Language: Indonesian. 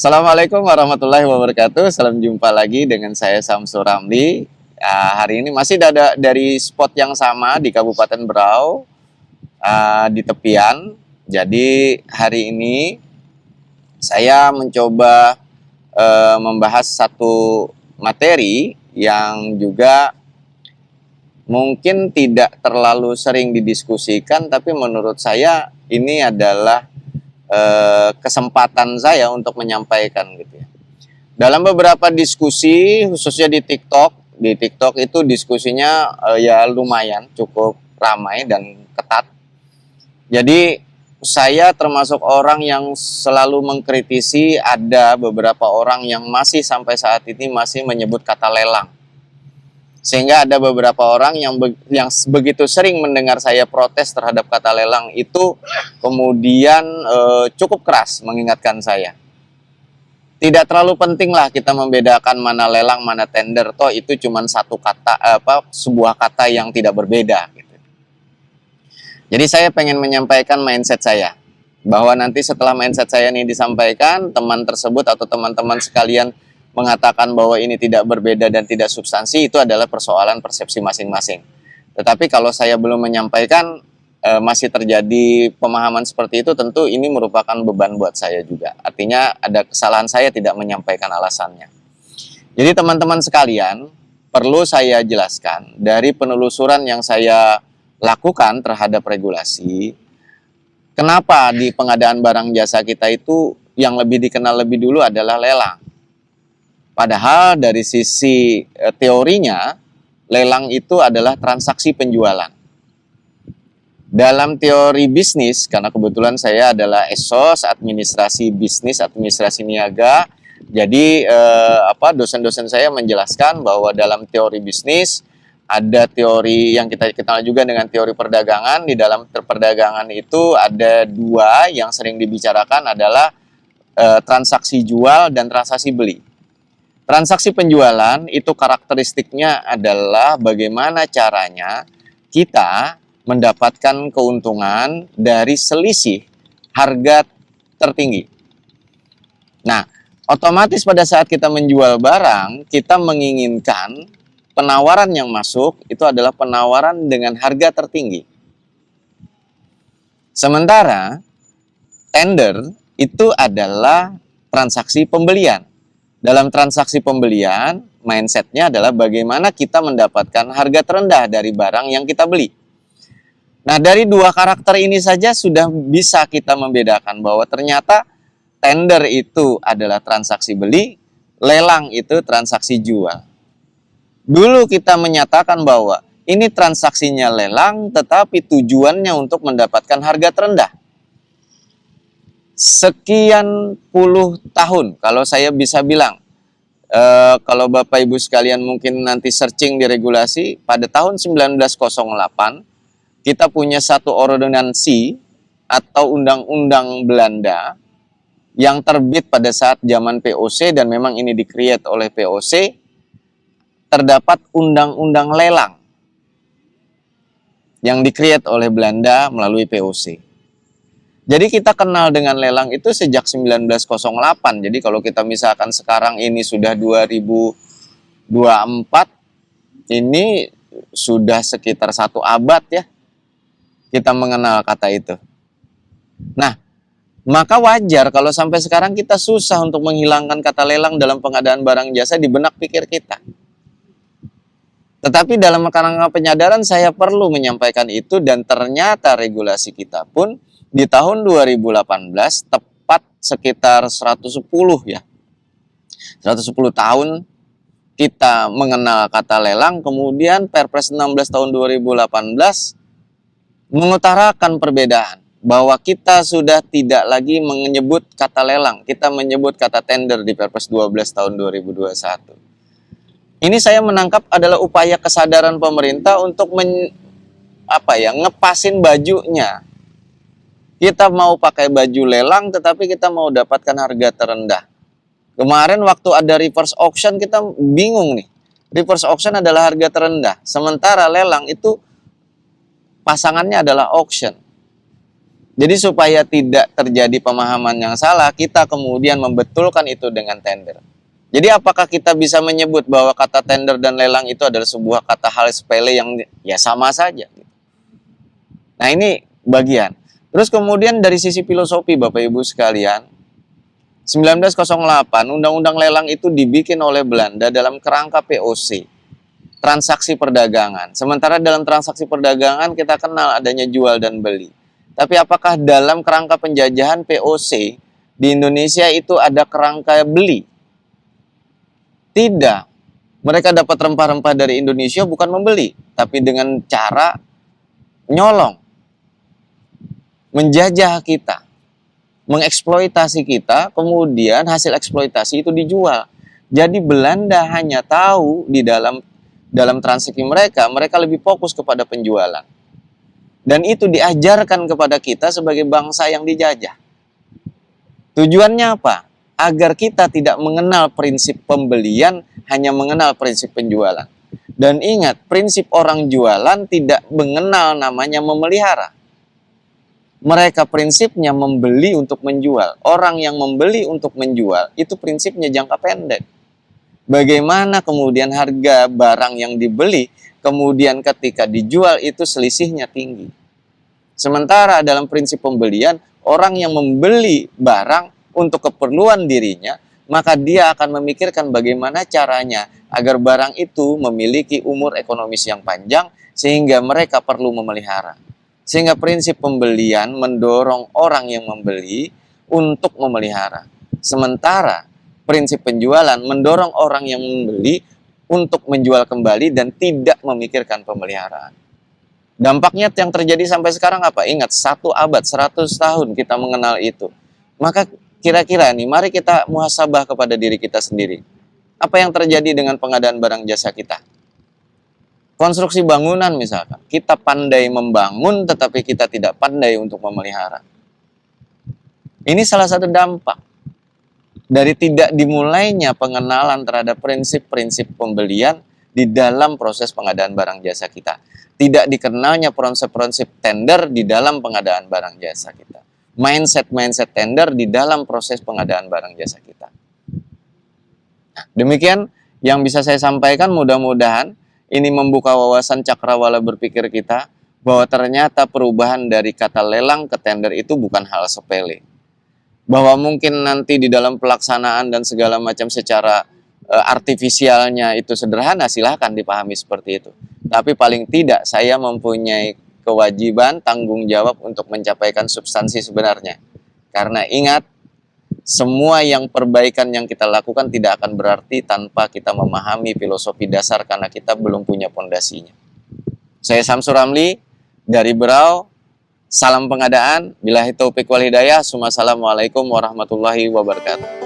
Assalamualaikum warahmatullahi wabarakatuh. Salam jumpa lagi dengan saya Samsul Ramli. Hari ini masih ada dari spot yang sama di Kabupaten Berau, di tepian. Jadi hari ini saya mencoba membahas satu materi yang juga mungkin tidak terlalu sering didiskusikan, tapi menurut saya ini adalah kesempatan saya untuk menyampaikan gitu ya. Dalam beberapa diskusi khususnya di TikTok itu diskusinya ya lumayan cukup ramai dan ketat. Jadi saya termasuk orang yang selalu mengkritisi ada beberapa orang yang masih sampai saat ini masih menyebut kata lelang. Sehingga ada beberapa orang yang begitu sering mendengar saya protes terhadap kata lelang itu kemudian cukup keras mengingatkan saya. Tidak terlalu penting lah kita membedakan mana lelang, mana tender. Toh itu cuma satu kata, sebuah kata yang tidak berbeda. Gitu. Jadi saya pengen menyampaikan mindset saya. Bahwa nanti setelah mindset saya ini disampaikan, teman tersebut atau teman-teman sekalian mengatakan bahwa ini tidak berbeda dan tidak substansi, itu adalah persoalan persepsi masing-masing. Tetapi kalau saya belum menyampaikan, masih terjadi pemahaman seperti itu, tentu ini merupakan beban buat saya juga. Artinya ada kesalahan saya tidak menyampaikan alasannya. Jadi teman-teman sekalian, perlu saya jelaskan, dari penelusuran yang saya lakukan terhadap regulasi, kenapa di pengadaan barang jasa kita itu yang lebih dikenal lebih dulu adalah lelang. Padahal dari sisi teorinya, lelang itu adalah transaksi penjualan. Dalam teori bisnis, karena kebetulan saya adalah ESOS, administrasi bisnis, administrasi niaga, jadi dosen-dosen saya menjelaskan bahwa dalam teori bisnis, ada teori yang kita kenal juga dengan teori perdagangan. Di dalam perdagangan itu ada dua yang sering dibicarakan adalah transaksi jual dan transaksi beli. Transaksi penjualan itu karakteristiknya adalah bagaimana caranya kita mendapatkan keuntungan dari selisih harga tertinggi. Nah, otomatis pada saat kita menjual barang, kita menginginkan penawaran yang masuk itu adalah penawaran dengan harga tertinggi. Sementara tender itu adalah transaksi pembelian. Dalam transaksi pembelian, mindsetnya adalah bagaimana kita mendapatkan harga terendah dari barang yang kita beli. Nah, dari dua karakter ini saja sudah bisa kita membedakan bahwa ternyata tender itu adalah transaksi beli, lelang itu transaksi jual. Dulu kita menyatakan bahwa ini transaksinya lelang, tetapi tujuannya untuk mendapatkan harga terendah. Sekian puluh tahun, kalau saya bisa bilang, kalau Bapak Ibu sekalian mungkin nanti searching di regulasi, pada tahun 1908 kita punya satu ordonansi atau undang-undang Belanda yang terbit pada saat zaman POC, dan memang ini di-create oleh POC, terdapat undang-undang lelang yang di-create oleh Belanda melalui POC. Jadi kita kenal dengan lelang itu sejak 1908. Jadi kalau kita misalkan sekarang ini sudah 2024, ini sudah sekitar 1 abad ya kita mengenal kata itu. Nah, maka wajar kalau sampai sekarang kita susah untuk menghilangkan kata lelang dalam pengadaan barang jasa di benak pikir kita. Tetapi dalam kerangka penyadaran saya perlu menyampaikan itu, dan ternyata regulasi kita pun di tahun 2018 tepat sekitar 110 ya. 110 tahun kita mengenal kata lelang, kemudian Perpres 16 tahun 2018 mengutarakan perbedaan bahwa kita sudah tidak lagi menyebut kata lelang, kita menyebut kata tender di Perpres 12 tahun 2021. Ini saya menangkap adalah upaya kesadaran pemerintah untuk ngepasin bajunya. Kita mau pakai baju lelang, tetapi kita mau dapatkan harga terendah. Kemarin waktu ada reverse auction, kita bingung nih. Reverse auction adalah harga terendah. Sementara lelang itu pasangannya adalah auction. Jadi supaya tidak terjadi pemahaman yang salah, kita kemudian membetulkan itu dengan tender. Jadi apakah kita bisa menyebut bahwa kata tender dan lelang itu adalah sebuah kata hal sepele yang ya sama saja? Nah ini bagian. Terus kemudian dari sisi filosofi Bapak Ibu sekalian, 1908 Undang-Undang Lelang itu dibikin oleh Belanda dalam kerangka POC, transaksi perdagangan. Sementara dalam transaksi perdagangan kita kenal adanya jual dan beli. Tapi apakah dalam kerangka penjajahan POC di Indonesia itu ada kerangka beli? Tidak. Mereka dapat rempah-rempah dari Indonesia bukan membeli, tapi dengan cara nyolong, menjajah kita, mengeksploitasi kita, kemudian hasil eksploitasi itu dijual. Jadi Belanda hanya tahu di dalam transaksi mereka lebih fokus kepada penjualan. Dan itu diajarkan kepada kita sebagai bangsa yang dijajah. Tujuannya apa? Agar kita tidak mengenal prinsip pembelian, hanya mengenal prinsip penjualan. Dan ingat, prinsip orang jualan tidak mengenal namanya memelihara. Mereka prinsipnya membeli untuk menjual. Orang yang membeli untuk menjual, itu prinsipnya jangka pendek. Bagaimana kemudian harga barang yang dibeli, kemudian ketika dijual itu selisihnya tinggi. Sementara dalam prinsip pembelian, orang yang membeli barang untuk keperluan dirinya, maka dia akan memikirkan bagaimana caranya agar barang itu memiliki umur ekonomis yang panjang sehingga mereka perlu memelihara. Sehingga prinsip pembelian mendorong orang yang membeli untuk memelihara. Sementara prinsip penjualan mendorong orang yang membeli untuk menjual kembali dan tidak memikirkan pemeliharaan. Dampaknya yang terjadi sampai sekarang apa? Ingat, 1 abad, 100 tahun kita mengenal itu. Maka kira-kira nih, mari kita muhasabah kepada diri kita sendiri. Apa yang terjadi dengan pengadaan barang jasa kita? Konstruksi bangunan misalkan, kita pandai membangun tetapi kita tidak pandai untuk memelihara. Ini salah satu dampak dari tidak dimulainya pengenalan terhadap prinsip-prinsip pembelian di dalam proses pengadaan barang jasa kita. Tidak dikenalnya prinsip-prinsip tender di dalam pengadaan barang jasa kita. Mindset tender di dalam proses pengadaan barang jasa kita. Nah, demikian yang bisa saya sampaikan, mudah-mudahan ini membuka wawasan cakrawala berpikir kita bahwa ternyata perubahan dari kata lelang ke tender itu bukan hal sepele. Bahwa mungkin nanti di dalam pelaksanaan dan segala macam secara artifisialnya itu sederhana, silahkan dipahami seperti itu. Tapi paling tidak saya mempunyai kewajiban, tanggung jawab untuk mencapaikan substansi sebenarnya. Karena ingat, semua yang perbaikan yang kita lakukan tidak akan berarti tanpa kita memahami filosofi dasar karena kita belum punya pondasinya. Saya Samsur Ramli dari Berau. Salam pengadaan. Billahi taufiq wal hidayah. Assalamualaikum warahmatullahi wabarakatuh.